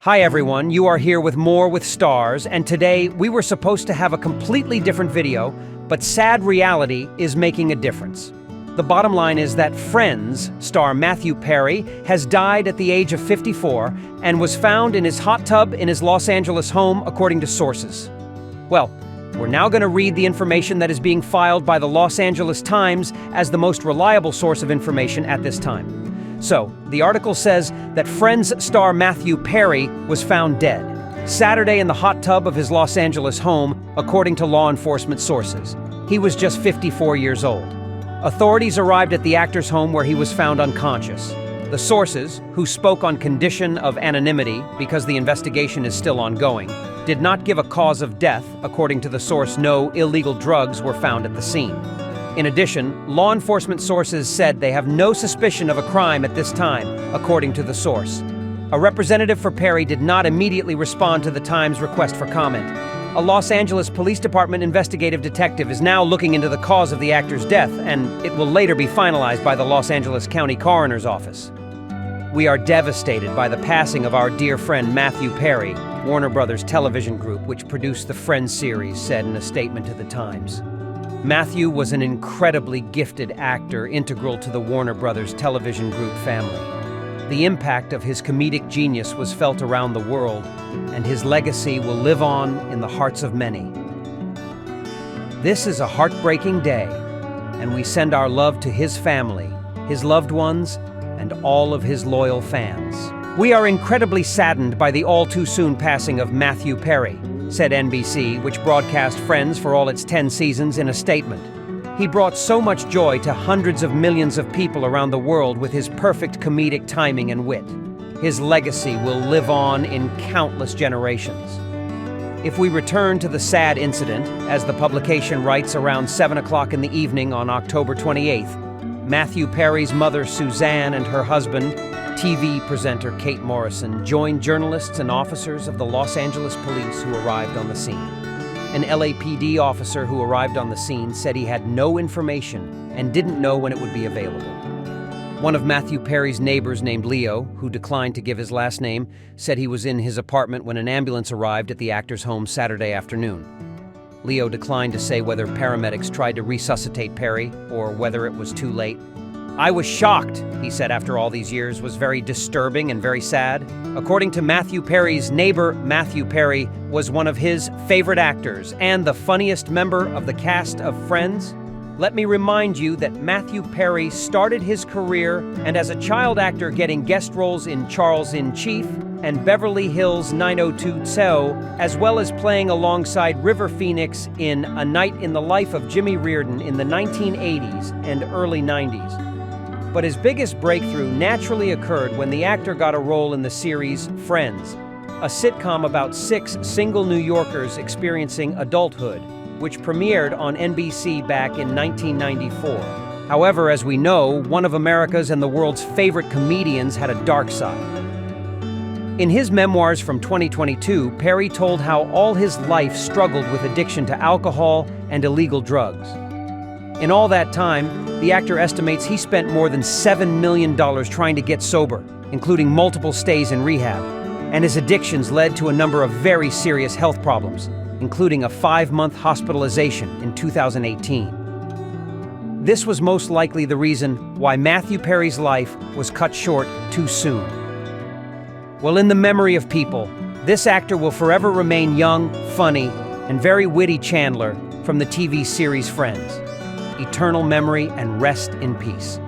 Hi everyone, you are here with More with Stars, and today we were supposed to have a completely different video, but sad reality is making a difference. The bottom line is that Friends star Matthew Perry has died at the age of 54 and was found in his hot tub in his Los Angeles home, according to sources. Well, we're now going to read the information that is being filed by the Los Angeles Times as the most reliable source of information at this time. So, the article says that Friends star Matthew Perry was found dead Saturday in the hot tub of his Los Angeles home, according to law enforcement sources. He was just 54 years old. Authorities arrived at the actor's home where he was found unconscious. The sources, who spoke on condition of anonymity because the investigation is still ongoing, did not give a cause of death. According to the source, no illegal drugs were found at the scene. In addition, law enforcement sources said they have no suspicion of a crime at this time, according to the source. A representative for Perry did not immediately respond to the Times' request for comment. A Los Angeles Police Department investigative detective is now looking into the cause of the actor's death, and it will later be finalized by the Los Angeles County Coroner's Office. We are devastated by the passing of our dear friend Matthew Perry, Warner Brothers television group, which produced the Friends series, said in a statement to the Times. Matthew was an incredibly gifted actor integral to the Warner Brothers television group family. The impact of his comedic genius was felt around the world, and his legacy will live on in the hearts of many. This is a heartbreaking day, and we send our love to his family, his loved ones, and all of his loyal fans. We are incredibly saddened by the all-too-soon passing of Matthew Perry, said NBC, which broadcast Friends for all its 10 seasons, in a statement. He brought so much joy to hundreds of millions of people around the world with his perfect comedic timing and wit. His legacy will live on in countless generations. If we return to the sad incident, as the publication writes, around 7 o'clock in the evening on October 28th, Matthew Perry's mother, Suzanne, and her husband, TV presenter Kate Morrison, joined journalists and officers of the Los Angeles Police who arrived on the scene. An LAPD officer who arrived on the scene said he had no information and didn't know when it would be available. One of Matthew Perry's neighbors, named Leo, who declined to give his last name, said he was in his apartment when an ambulance arrived at the actor's home Saturday afternoon. Leo declined to say whether paramedics tried to resuscitate Perry or whether it was too late. "I was shocked," he said, after all these years, was very disturbing and very sad. According to Matthew Perry's neighbor, Matthew Perry was one of his favorite actors and the funniest member of the cast of Friends. Let me remind you that Matthew Perry started his career and as a child actor getting guest roles in Charles in Chief and Beverly Hills 90210, as well as playing alongside River Phoenix in A Night in the Life of Jimmy Reardon in the 1980s and early 90s. But his biggest breakthrough naturally occurred when the actor got a role in the series Friends, a sitcom about 6 single New Yorkers experiencing adulthood, which premiered on NBC back in 1994. However, as we know, one of America's and the world's favorite comedians had a dark side. In his memoirs from 2022, Perry told how all his life struggled with addiction to alcohol and illegal drugs. In all that time, the actor estimates he spent more than $7 million trying to get sober, including multiple stays in rehab, and his addictions led to a number of very serious health problems, including a 5-month hospitalization in 2018. This was most likely the reason why Matthew Perry's life was cut short too soon. Well, in the memory of people, this actor will forever remain young, funny, and very witty Chandler from the TV series Friends. Eternal memory and rest in peace.